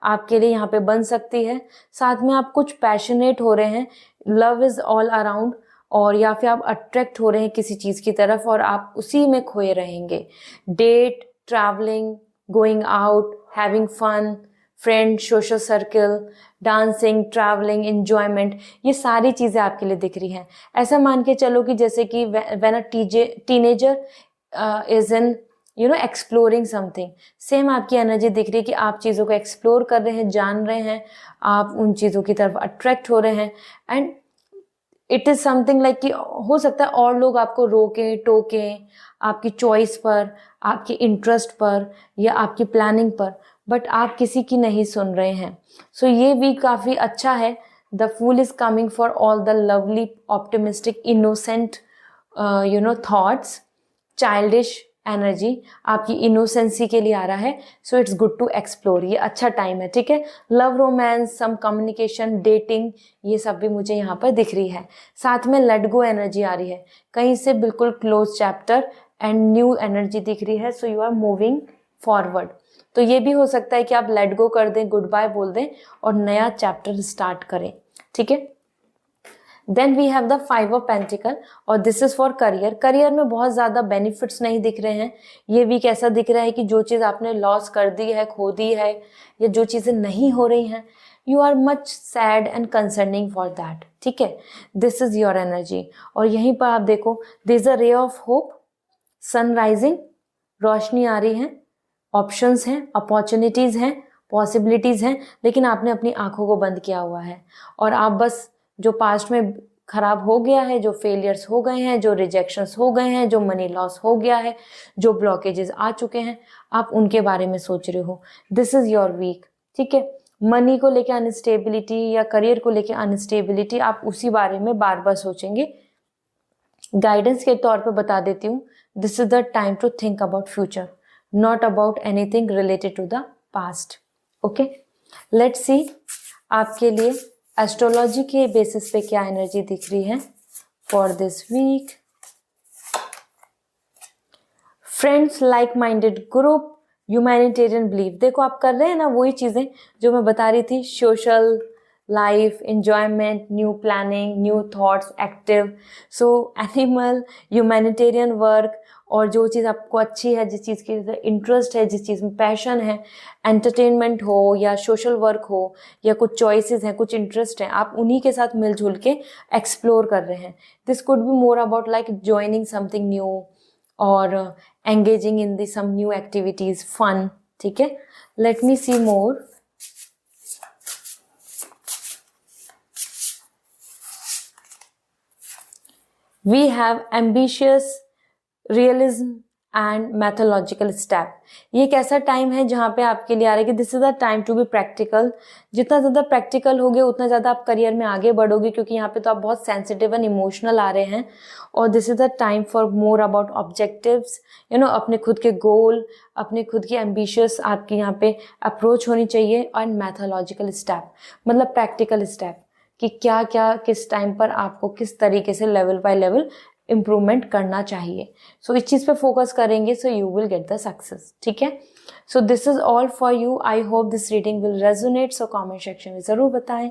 आपके लिए यहाँ पे बन सकती है. साथ में आप कुछ पैशनेट हो रहे हैं, लव इज ऑल अराउंड, और या फिर आप अट्रैक्ट हो रहे हैं किसी चीज़ की तरफ और आप उसी में खोए रहेंगे. Date, travelling, going out, having fun, friend, social circle, dancing, travelling, enjoyment, ये सारी चीज़ें आपके लिए दिख रही हैं. ऐसा मान के चलो कि जैसे कि when a teenager is in exploring something, same आपकी एनर्जी दिख रही है कि आप चीज़ों को एक्सप्लोर कर रहे हैं, जान रहे हैं, आप उन चीज़ों की तरफ अट्रैक्ट हो रहे हैं. And it is something like कि हो सकता है और लोग आपको रोकें, टोकें आपकी चॉइस पर, आपके इंटरेस्ट पर या आपकी प्लानिंग पर, बट आप किसी की नहीं सुन रहे हैं. सो ये वीक काफ़ी अच्छा है. The fool is coming for all the lovely, optimistic, innocent thoughts, childish energy आपकी इनोसेंसी के लिए आ रहा है. So it's good to explore. ये अच्छा टाइम है. ठीक है, love, romance, some communication, dating, ये सब भी मुझे यहाँ पर दिख रही है. साथ में लेट गो एनर्जी आ रही है, कहीं से बिल्कुल close chapter and new energy दिख रही है. So you are moving forward. तो ये भी हो सकता है कि आप लेट गो कर दें, गुड बाय बोल दें और नया चैप्टर स्टार्ट करें. ठीक है, then we have the 5 of pentacles और this is for career. Career में बहुत ज़्यादा बेनिफिट्स नहीं दिख रहे हैं. ये वीक ऐसा दिख रहा है कि जो चीज़ आपने लॉस कर दी है, खो दी है, या जो चीज़ें नहीं हो रही हैं, you are much sad and concerning for that. ठीक है, दिस इज योर एनर्जी. और यहीं पर आप देखो, this is a ray of hope, sun rising, रोशनी आ रही है, ऑप्शंस हैं, अपॉर्चुनिटीज़ हैं, पॉसिबिलिटीज़ हैं, लेकिन आपने अपनी आंखों को बंद किया हुआ है और आप बस जो पास्ट में खराब हो गया है, जो फेलियर्स हो गए हैं, जो रिजेक्शंस हो गए हैं, जो मनी लॉस हो गया है, जो ब्लॉकेजेस आ चुके हैं, आप उनके बारे में सोच रहे हो. This is your week. ठीक है, मनी को लेकर अनस्टेबिलिटी या करियर को लेकर अनस्टेबिलिटी, आप उसी बारे में बार बार सोचेंगे. गाइडेंस के तौर पे बता देती हूँ, this is the time to think about future, not about anything related to the past. Okay, let's see आपके लिए एस्ट्रोलॉजी के बेसिस पे क्या एनर्जी दिख रही है for this week. Friends, like minded group, humanitarian belief. देखो आप कर रहे हैं ना वही चीज़ें जो मैं बता रही थी, social life, enjoyment, new planning, new thoughts, active. So animal, humanitarian work और जो चीज़ आपको अच्छी है, जिस चीज़ की इंटरेस्ट है, जिस चीज़ में पैशन है, एंटरटेनमेंट हो या सोशल वर्क हो या कुछ चॉइसेस हैं, कुछ इंटरेस्ट हैं, आप उन्हीं के साथ मिलजुल के एक्सप्लोर कर रहे हैं. This could be more about like joining something new और engaging in the some new activities, fun. ठीक है, let me see more. We have ambitious, realism and methodological step. ये एक ऐसा टाइम है जहाँ पे आपके लिए आ रहा है कि this is the time to be practical. जितना ज़्यादा प्रैक्टिकल होगे उतना ज़्यादा आप करियर में आगे बढ़ोगे, क्योंकि यहाँ पे तो आप बहुत सेंसिटिव एंड इमोशनल आ रहे हैं. और this is the time for more about objectives, अपने खुद के गोल, अपने खुद की एम्बिशियस आपकी यहाँ पे अप्रोच होनी चाहिए. एंड मैथोलॉजिकल स्टेप मतलब प्रैक्टिकल स्टेप कि क्या क्या किस टाइम पर आपको किस तरीके से लेवल बाय लेवल इम्प्रूवमेंट करना चाहिए. सो इस चीज़ पे फोकस करेंगे, सो you will get the success. ठीक है, so this is all for you. I hope this reading will resonate. So comment section में ज़रूर बताएं.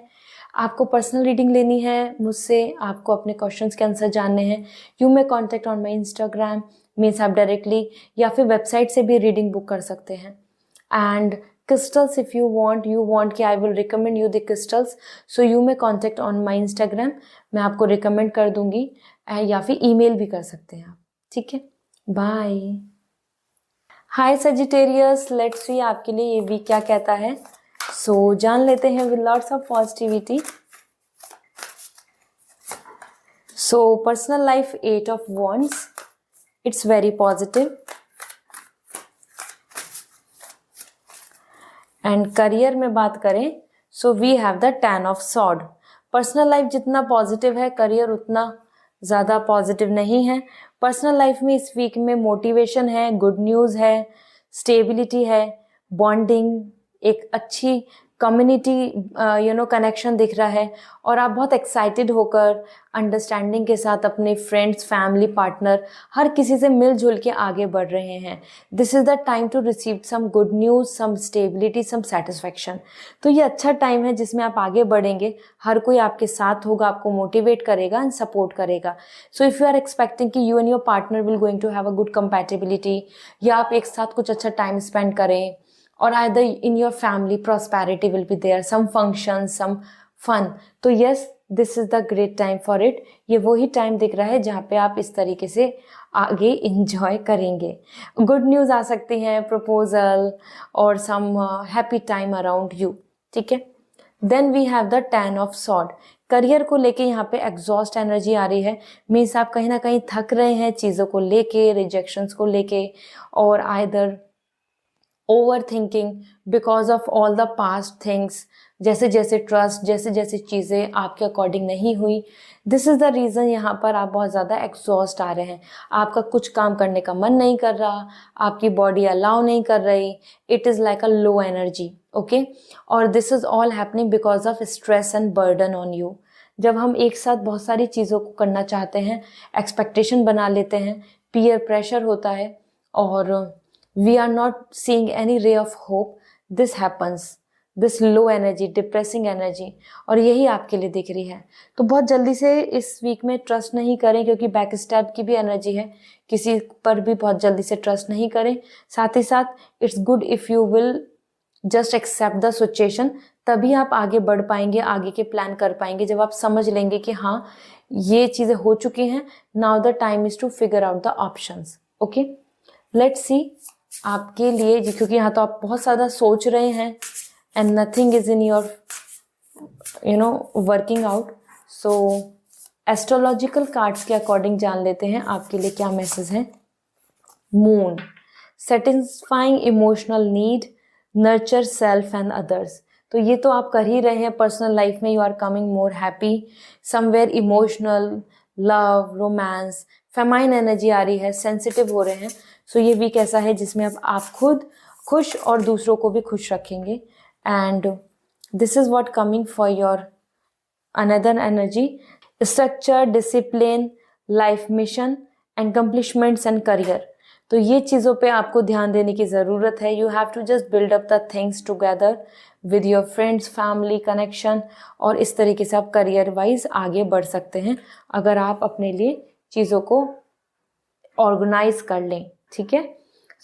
आपको पर्सनल रीडिंग लेनी है मुझसे, आपको अपने क्वेश्चंस के आंसर जानने हैं, you may contact on my Instagram, means आप डायरेक्टली या फिर वेबसाइट से भी रीडिंग बुक कर सकते हैं. And crystals, if you want कि I will recommend you the crystals, so you may contact on my Instagram. मैं आपको recommend कर दूंगी, या फिर email भी कर सकते हैं आप. ठीक है, bye. Hi Sagittarius, let's see आपके लिए ये वीक क्या कहता है. सो जान लेते हैं with lots of positivity. So personal life 8 of wands, it's very positive. And career में बात करें, so we have the 10 of sword. Personal life जितना पॉजिटिव है, करियर उतना ज़्यादा पॉजिटिव नहीं है. पर्सनल लाइफ में इस वीक में मोटिवेशन है, गुड न्यूज़ है, स्टेबिलिटी है, बॉन्डिंग, एक अच्छी कम्युनिटी कनेक्शन दिख रहा है. और आप बहुत एक्साइटेड होकर अंडरस्टैंडिंग के साथ अपने फ्रेंड्स, फैमिली, पार्टनर, हर किसी से मिलजुल के आगे बढ़ रहे हैं. This is the time to receive some good news, some stability, some satisfaction. तो ये अच्छा टाइम है जिसमें आप आगे बढ़ेंगे. हर कोई आपके साथ होगा, आपको मोटिवेट करेगा एंड सपोर्ट करेगा. So if you are expecting कि you and your partner will going to have a good compatibility, या आप एक साथ कुछ अच्छा टाइम स्पेंड करें, or either in your family prosperity will be there, some functions, some fun. तो yes, this is the great time for it. ये वही टाइम दिख रहा है जहाँ पे आप इस तरीके से आगे enjoy करेंगे. गुड न्यूज़ आ सकती हैं, प्रपोजल और some happy time around you. ठीक है, then we have the 10 of sword. Career को लेके यहाँ पे एग्जॉस्ट एनर्जी आ रही है. मीन्स आप कहीं ना कहीं थक रहे हैं चीज़ों को लेके, रिजेक्शंस को लेके, और either overthinking because of all the past things. जैसे जैसे ट्रस्ट, जैसे जैसे चीज़ें आपके अकॉर्डिंग नहीं हुई, दिस इज़ द रीज़न यहाँ पर आप बहुत ज़्यादा एग्जॉस्ट आ रहे हैं. आपका कुछ काम करने का मन नहीं कर रहा, आपकी बॉडी अलाउ नहीं कर रही. It is like a low energy. Okay, और this is all happening because of stress and burden on you. जब हम एक साथ बहुत सारी चीज़ों को करना चाहते हैं, एक्सपेक्टेशन बना लेते हैं, पीयर प्रेशर होता है, और we are not seeing any ray of hope, this happens, this low energy, depressing energy, और यही आपके लिए दिख रही है. तो बहुत जल्दी से इस वीक में ट्रस्ट नहीं करें, क्योंकि बैक स्टैप की भी एनर्जी है. किसी पर भी बहुत जल्दी से ट्रस्ट नहीं करें. साथ ही साथ it's good if you will just accept the situation. तभी आप आगे बढ़ पाएंगे, आगे के प्लान कर पाएंगे, जब आप समझ लेंगे कि हाँ ये चीज़ें हो चुकी हैं. Now the time is to figure out the options. Okay, let's see आपके लिए, क्योंकि यहाँ तो आप बहुत ज़्यादा सोच रहे हैं and nothing is in your working out. So astrological cards के अकॉर्डिंग जान लेते हैं आपके लिए क्या मैसेज है. Moon, satisfying emotional need, nurture self and others. तो ये तो आप कर ही रहे हैं. पर्सनल लाइफ में you are coming more happy, somewhere emotional, love, romance, feminine energy आ रही है, सेंसिटिव हो रहे हैं. सो ये वीक ऐसा है जिसमें आप खुद खुश और दूसरों को भी खुश रखेंगे. And this is what coming for your another energy. Structure, discipline, life mission, accomplishments and career. तो ये चीज़ों पे आपको ध्यान देने की ज़रूरत है. You have to just build up the things together with your friends, family connection, और इस तरीके से आप करियर वाइज आगे बढ़ सकते हैं अगर आप अपने लिए चीज़ों को ऑर्गेनाइज कर लें, ठीक है।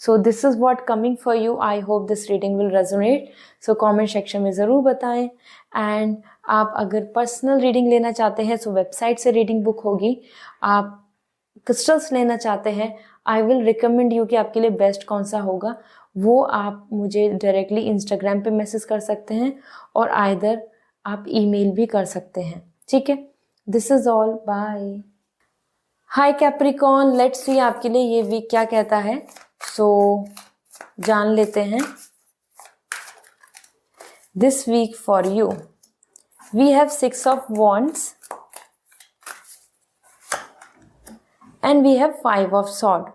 So this is what coming for you. I hope this reading will resonate. So comment section में ज़रूर बताएं। एंड आप अगर पर्सनल रीडिंग लेना चाहते हैं सो वेबसाइट से रीडिंग बुक होगी। आप क्रिस्टल्स लेना चाहते हैं, आई विल रिकमेंड यू कि आपके लिए बेस्ट कौन सा होगा, वो आप मुझे डायरेक्टली इंस्टाग्राम पे मैसेज कर सकते हैं और आइदर आप ईमेल भी कर सकते हैं, ठीक है। This is all, bye. Hi Capricorn, let's see आपके लिए ये वीक क्या कहता है। सो जान लेते हैं। This week for you we have 6 of wands and we have 5 of sword.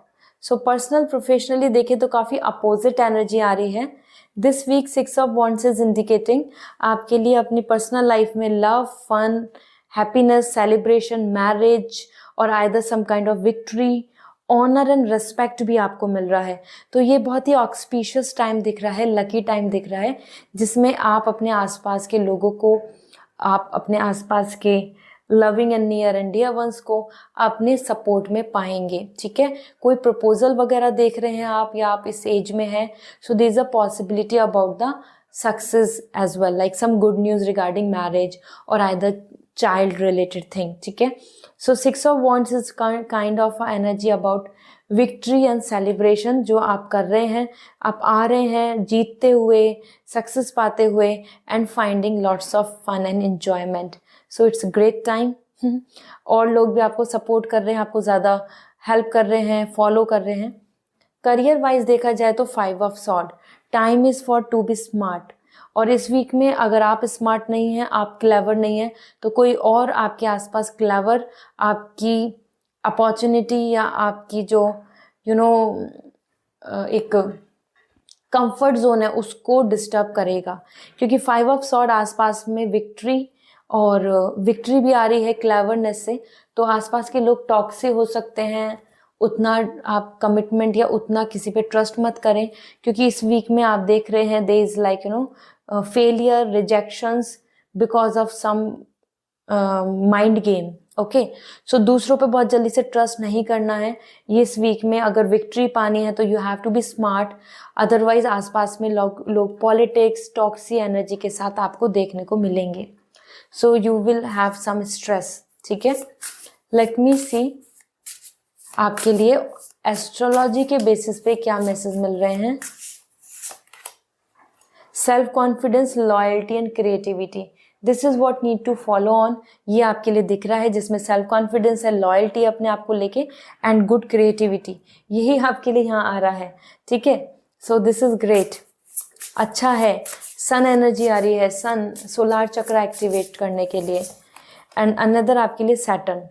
So personal professionally देखें तो काफ़ी अपोजिट एनर्जी आ रही है। This week 6 of wands is indicating आपके लिए अपनी पर्सनल लाइफ में love, fun, happiness, celebration, marriage और either some kind of victory, honour and respect भी आपको मिल रहा है। तो ये बहुत ही ऑक्सपीशियस टाइम दिख रहा है, लकी टाइम दिख रहा है, जिसमें आप अपने आसपास के लोगों को, आप अपने आसपास के loving and near and dear ones को अपने सपोर्ट में पाएंगे, ठीक है। कोई प्रपोजल वगैरह देख रहे हैं आप, या आप इस एज में हैं, so there is a possibility about the success as well, like some good news regarding marriage और आइदर चाइल्ड रिलेटेड थिंग, ठीक है। So 6 of wands is kind of energy about victory and celebration, जो आप कर रहे हैं, आप आ रहे हैं जीतते हुए, सक्सेस पाते हुए and finding lots of fun and enjoyment. So it's great time. और लोग भी आपको सपोर्ट कर रहे हैं, आपको ज़्यादा हेल्प कर रहे हैं, फॉलो कर रहे हैं। करियर वाइज देखा जाए तो 5 of sword, time is for to be smart. और इस वीक में अगर आप स्मार्ट नहीं हैं, आप क्लेवर नहीं हैं, तो कोई और आपके आसपास क्लेवर आपकी अपॉर्चुनिटी या आपकी जो एक कंफर्ट जोन है उसको डिस्टर्ब करेगा, क्योंकि 5 ऑफ सॉर्ड आसपास में विक्ट्री और विक्ट्री भी आ रही है क्लेवरनेस से। तो आसपास के लोग टॉक्सिक हो सकते हैं, उतना आप कमिटमेंट या उतना किसी पे ट्रस्ट मत करें, क्योंकि इस वीक में आप देख रहे हैं there is like failure, rejections because of some mind game, okay. So दूसरों पे बहुत जल्दी से ट्रस्ट नहीं करना है। ये इस वीक में अगर विक्ट्री पानी है तो you have to be smart, otherwise आसपास में लोग पॉलिटिक्स, टॉक्सी एनर्जी के साथ आपको देखने को मिलेंगे। So you will have some stress, ठीक है। लेट मी सी आपके लिए एस्ट्रोलॉजी के बेसिस पे क्या मैसेज मिल रहे हैं। Self confidence, loyalty and creativity, this is what need to follow on. ये आपके लिए दिख रहा है, जिसमें सेल्फ कॉन्फिडेंस है, लॉयल्टी अपने आप को लेके एंड गुड क्रिएटिविटी, यही आपके लिए यहाँ आ रहा है, ठीक है। सो दिस इज ग्रेट, अच्छा है। सन एनर्जी आ रही है, सन सोलार चक्र एक्टिवेट करने के लिए। एंड अनदर आपके लिए Saturn,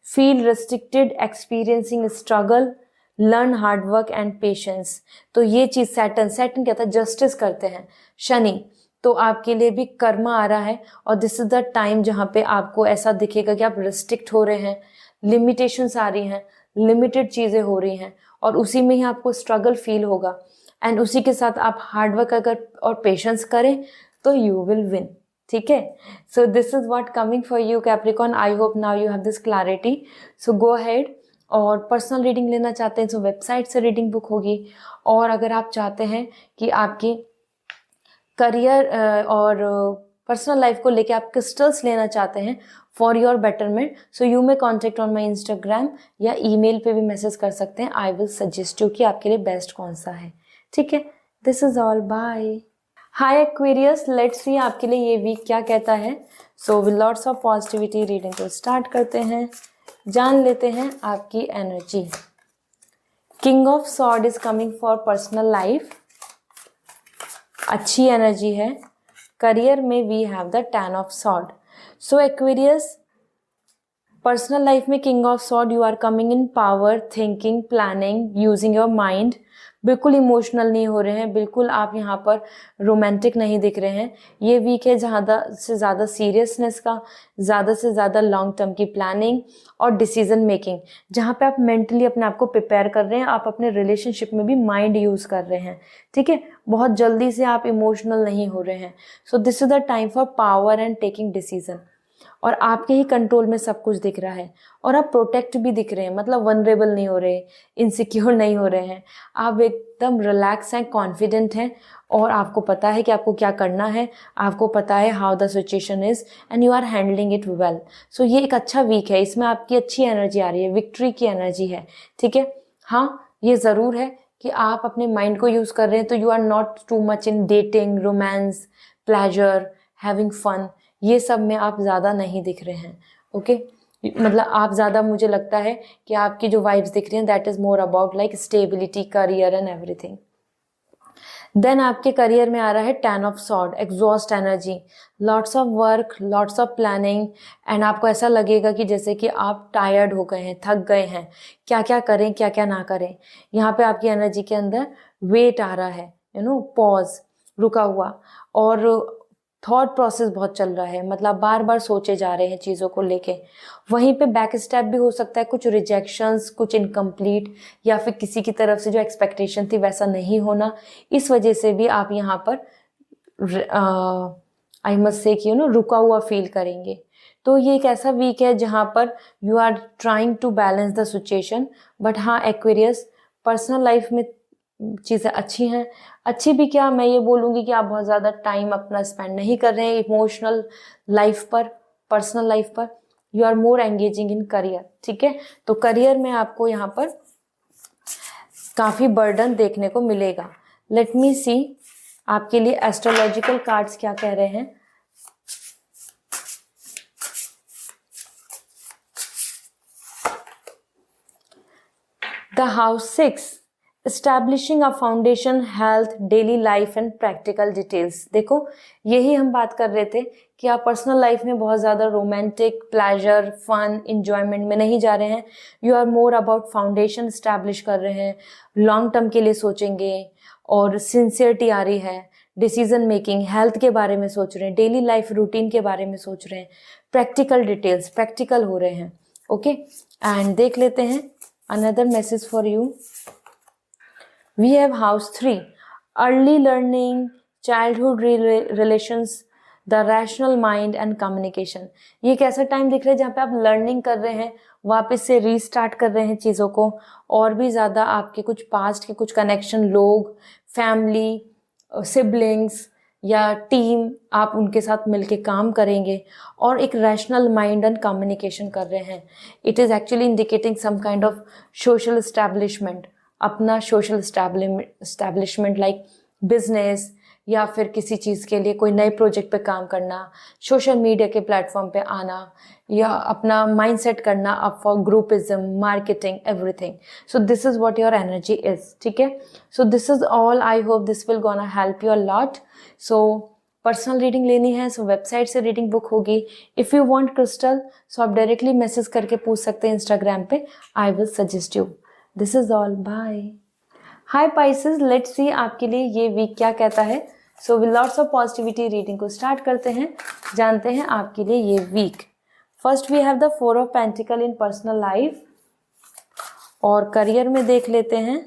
feel restricted, experiencing struggle, learn hard work and patience. तो ये चीज़ सैटर्न क्या था, जस्टिस करते हैं। शनि, तो आपके लिए भी कर्मा आ रहा है, और दिस इज द टाइम जहाँ पे आपको ऐसा दिखेगा कि आप रिस्ट्रिक्ट हो रहे हैं, लिमिटेशंस आ रही हैं, लिमिटेड चीज़ें हो रही हैं, और उसी में ही आपको स्ट्रगल फील होगा। एंड उसी के साथ आप हार्ड वर्क अगर और पेशेंस करें तो यू विल विन, ठीक है। So this is what coming for you Capricorn. I hope now you have this clarity. So go ahead, और पर्सनल रीडिंग लेना चाहते हैं तो वेबसाइट से रीडिंग बुक होगी। और अगर आप चाहते हैं कि आपकी करियर और पर्सनल लाइफ को लेके आप क्रिस्टल्स लेना चाहते हैं for your betterment, so you may contact on my Instagram या ईमेल पे भी मैसेज कर सकते हैं। आई विल सजेस्ट यू कि आपके लिए बेस्ट कौन सा है, ठीक है। This is all, bye. Hi Aquarius, let's see आपके लिए ये वीक क्या कहता है। So with lots of positivity reading को स्टार्ट करते हैं, जान लेते हैं आपकी energy. King of sword is coming for personal life, अच्छी एनर्जी है। करियर में we have the 10 of sword. So Aquarius, personal life में king of sword, you are coming in power, thinking, planning, using your mind. बिल्कुल इमोशनल नहीं हो रहे हैं, बिल्कुल आप यहाँ पर रोमांटिक नहीं दिख रहे हैं। ये वीक है ज़्यादा से ज़्यादा सीरियसनेस का, ज़्यादा से ज़्यादा लॉन्ग टर्म की प्लानिंग और डिसीजन मेकिंग, जहाँ पे आप मेंटली अपने आप को प्रिपेयर कर रहे हैं। आप अपने रिलेशनशिप में भी माइंड यूज़ कर रहे हैं, ठीक है। बहुत जल्दी से आप इमोशनल नहीं हो रहे हैं। सो this is the time for power and taking decision. और आपके ही कंट्रोल में सब कुछ दिख रहा है, और आप प्रोटेक्ट भी दिख रहे हैं, मतलब वनरेबल नहीं हो रहे, इनसिक्योर नहीं हो रहे हैं, आप एकदम रिलैक्स हैं, कॉन्फिडेंट हैं, और आपको पता है कि आपको क्या करना है, आपको पता है how the situation is and you are handling it well. So ये एक अच्छा वीक है, इसमें आपकी अच्छी एनर्जी आ रही है, विक्ट्री की एनर्जी है, ठीक है। हाँ, ये ज़रूर है कि आप अपने माइंड को यूज़ कर रहे हैं, तो you are not too much in dating, romance, pleasure, having fun, ये सब में आप ज़्यादा नहीं दिख रहे हैं, ओके। मतलब आप ज़्यादा, मुझे लगता है कि आपकी जो वाइब्स दिख रही हैं that is more about like stability, career and everything. Then आपके करियर में आ रहा है 10 of sword, exhaust energy, lots of work, lots of planning, and आपको ऐसा लगेगा कि जैसे कि आप टायर्ड हो गए हैं, थक गए हैं, क्या क्या करें क्या क्या ना करें। यहाँ पे आपकी एनर्जी के अंदर वेट आ रहा है, पॉज, रुका हुआ, और थॉट प्रोसेस बहुत चल रहा है, मतलब बार बार सोचे जा रहे हैं चीज़ों को लेके। वहीं पे बैक स्टेप भी हो सकता है, कुछ रिजेक्शंस, कुछ इनकम्प्लीट, या फिर किसी की तरफ से जो एक्सपेक्टेशन थी वैसा नहीं होना, इस वजह से भी आप यहाँ पर आई मस्ट से कि रुका हुआ फील करेंगे। तो ये एक ऐसा वीक है जहाँ पर you are trying to balance the situation, but हाँ एक्वेरियस, पर्सनल लाइफ में चीज़ें अच्छी हैं। अच्छी भी क्या, मैं ये बोलूँगी कि आप बहुत ज़्यादा टाइम अपना स्पेंड नहीं कर रहे हैं इमोशनल लाइफ पर, पर्सनल लाइफ पर, you are more engaging in career, ठीक है। तो करियर में आपको यहाँ पर काफ़ी बर्डन देखने को मिलेगा। लेट मी सी आपके लिए एस्ट्रोलॉजिकल कार्ड्स क्या कह रहे हैं। The house 6, establishing a foundation, health, daily life and practical details. देखो, यही हम बात कर रहे थे कि आप पर्सनल लाइफ में बहुत ज़्यादा रोमांटिक, प्लेजर, फन, इंजॉयमेंट में नहीं जा रहे हैं, you are more about foundation establish कर रहे हैं, लॉन्ग टर्म के लिए सोचेंगे, और सिंसियरिटी आ रही है, डिसीजन मेकिंग, हेल्थ के बारे में सोच रहे हैं, डेली लाइफ रूटीन के बारे में सोच रहे हैं, प्रैक्टिकल डिटेल्स प्रैक्टिकल हो रहे हैं, ओके। एंड देख लेते हैं another message for you. We have house 3, early learning, childhood relations, the rational mind and communication। ये एक ऐसा टाइम दिख रहा है जहाँ पे आप लर्निंग कर रहे हैं, वापस से रीस्टार्ट कर रहे हैं चीज़ों को, और भी ज़्यादा आपके कुछ पास्ट के कुछ कनेक्शन, लोग, फैमिली, सिबलिंग्स या टीम, आप उनके साथ मिलके काम करेंगे, और एक रैशनल माइंड एंड कम्युनिकेशन कर रहे हैं। It is actually indicating some kind of social establishment, अपना सोशल इस्टेब्लिशमेंट लाइक बिजनेस, या फिर किसी चीज़ के लिए कोई नए प्रोजेक्ट पे काम करना, सोशल मीडिया के प्लेटफॉर्म पे आना, या अपना माइंडसेट करना up for groupism, marketing, everything. So this is what your energy is, ठीक है। So this is all, I hope this will gonna help you a lot. So personal reading लेनी है सो वेबसाइट से रीडिंग बुक होगी। If you want crystal so आप डायरेक्टली मैसेज करके पूछ सकते हैं इंस्टाग्राम पे, I will suggest you. This is all, bye. Hi Pisces, let's see आपके लिए ये वीक क्या कहता है। So with lots of positivity reading को स्टार्ट करते हैं, जानते हैं आपके लिए ये week. First we have the 4 of pentacle in personal life, और करियर में देख लेते हैं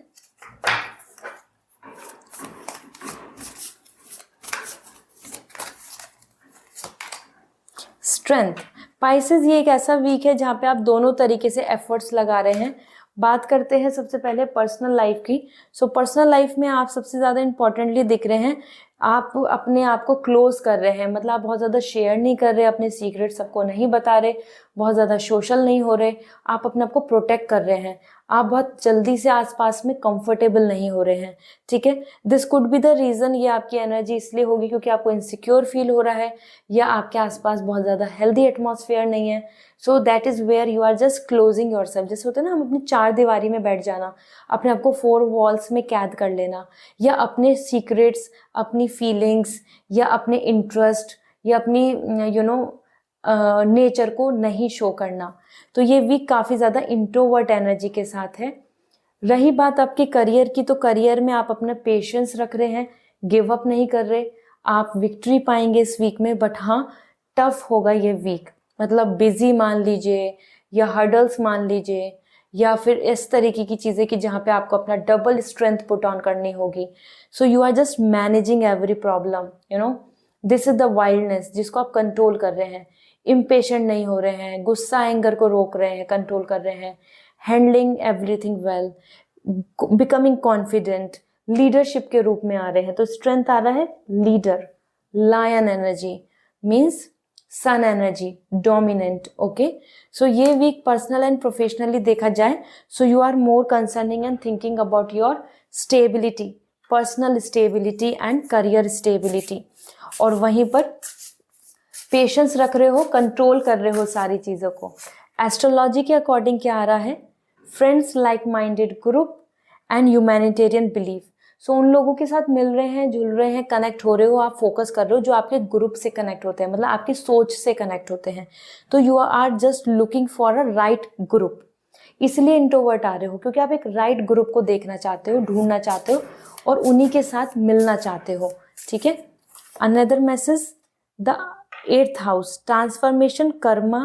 स्ट्रेंथ। पाइसेस, ये एक ऐसा वीक है जहाँ पे आप दोनों तरीके से एफर्ट्स लगा रहे हैं। बात करते हैं सबसे पहले पर्सनल लाइफ की। सो पर्सनल लाइफ में आप सबसे ज़्यादा इंपॉर्टेंटली दिख रहे हैं, आप अपने आप को क्लोज कर रहे हैं, मतलब आप बहुत ज़्यादा शेयर नहीं कर रहे, अपने सीक्रेट सबको नहीं बता रहे, बहुत ज़्यादा सोशल नहीं हो रहे, आप अपने आप को प्रोटेक्ट कर रहे हैं, आप बहुत जल्दी से आसपास में कंफर्टेबल नहीं हो रहे हैं, ठीक है। This could be the reason, ये आपकी एनर्जी इसलिए होगी क्योंकि आपको इनसिक्योर फील हो रहा है, या आपके आसपास बहुत ज़्यादा हेल्दी एटमॉस्फेयर नहीं है। So that is where you are just closing your self. जैसे होता है ना, हम अपनी 4 दीवारी में बैठ जाना, अपने आप को 4 वॉल्स में कैद कर लेना, या अपने सीक्रेट्स, अपनी फीलिंग्स, या अपने इंटरेस्ट, या अपनी नेचर को नहीं शो करना। तो ये वीक काफ़ी ज़्यादा इंट्रोवर्ट एनर्जी के साथ है। रही बात आपके करियर की, तो करियर में आप अपना पेशेंस रख रहे हैं, गिव अप नहीं कर रहे, आप विक्ट्री पाएंगे इस वीक में। बट हाँ, टफ होगा ये वीक, मतलब बिजी मान लीजिए, या हर्डल्स मान लीजिए, या फिर इस तरीके की चीज़ें कि जहाँ पे आपको अपना डबल स्ट्रेंथ पुट ऑन करनी होगी। So you are just managing every problem, this is the wildness जिसको आप कंट्रोल कर रहे हैं। इम्पेशेंट नहीं हो रहे हैं, गुस्सा एंगर को रोक रहे हैं, कंट्रोल कर रहे हैं, handling everything well, becoming confident, leadership के रूप में आ रहे हैं। तो स्ट्रेंथ आ रहा है leader, lion energy means sun energy, dominant. Okay, so ये वीक पर्सनल एंड प्रोफेशनली देखा जाए, so you are more concerning and thinking about your stability, personal stability and career stability, और वहीं पर पेशेंस रख रहे हो, कंट्रोल कर रहे हो सारी चीज़ों को। एस्ट्रोलॉजी के अकॉर्डिंग क्या आ रहा है, friends, like minded group and humanitarian belief. So उन लोगों के साथ मिल रहे हैं, जुल रहे हैं, कनेक्ट हो रहे हो, आप फोकस कर रहे हो जो आपके ग्रुप से कनेक्ट होते हैं, मतलब आपकी सोच से कनेक्ट होते हैं। तो you are just looking for a right group, इसलिए इंट्रोवर्ट आ रहे हो, क्योंकि आप एक राइट ग्रुप को देखना चाहते हो, ढूंढना चाहते हो और उन्हीं के साथ मिलना चाहते हो। ठीक है, another message, the 8th house, transformation, Karma,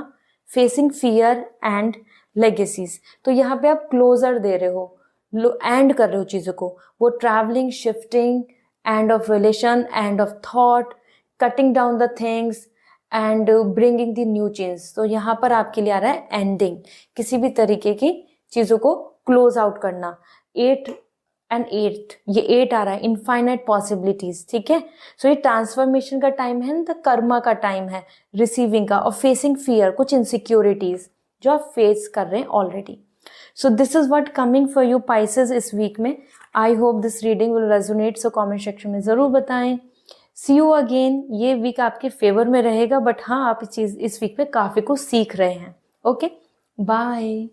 facing fear and legacies. तो यहाँ पे आप क्लोजर दे रहे हो, एंड कर रहे हो चीज़ों को, वो travelling, shifting, end of relation, end of thought, cutting down the things and bringing the new change. तो यहाँ पर आपके लिए आ रहा है एंडिंग, किसी भी तरीके की चीज़ों को क्लोज आउट करना। 8 एंड 8, ये 8 आ रहा है, इनफाइनाइट पॉसिबिलिटीज। ठीक है, सो ये ट्रांसफॉर्मेशन का टाइम है, द कर्मा का टाइम है, रिसीविंग का, और फेसिंग फियर, कुछ इनसिक्योरिटीज जो आप फेस कर रहे हैं already. So this is what coming for you Pisces इस वीक में। आई hope this reading will resonate, so comment section में ज़रूर बताएं। सी यू अगेन। ये वीक आपके फेवर में रहेगा, बट हाँ, आप इस वीक में काफ़ी कुछ सीख रहे हैं। Okay, bye.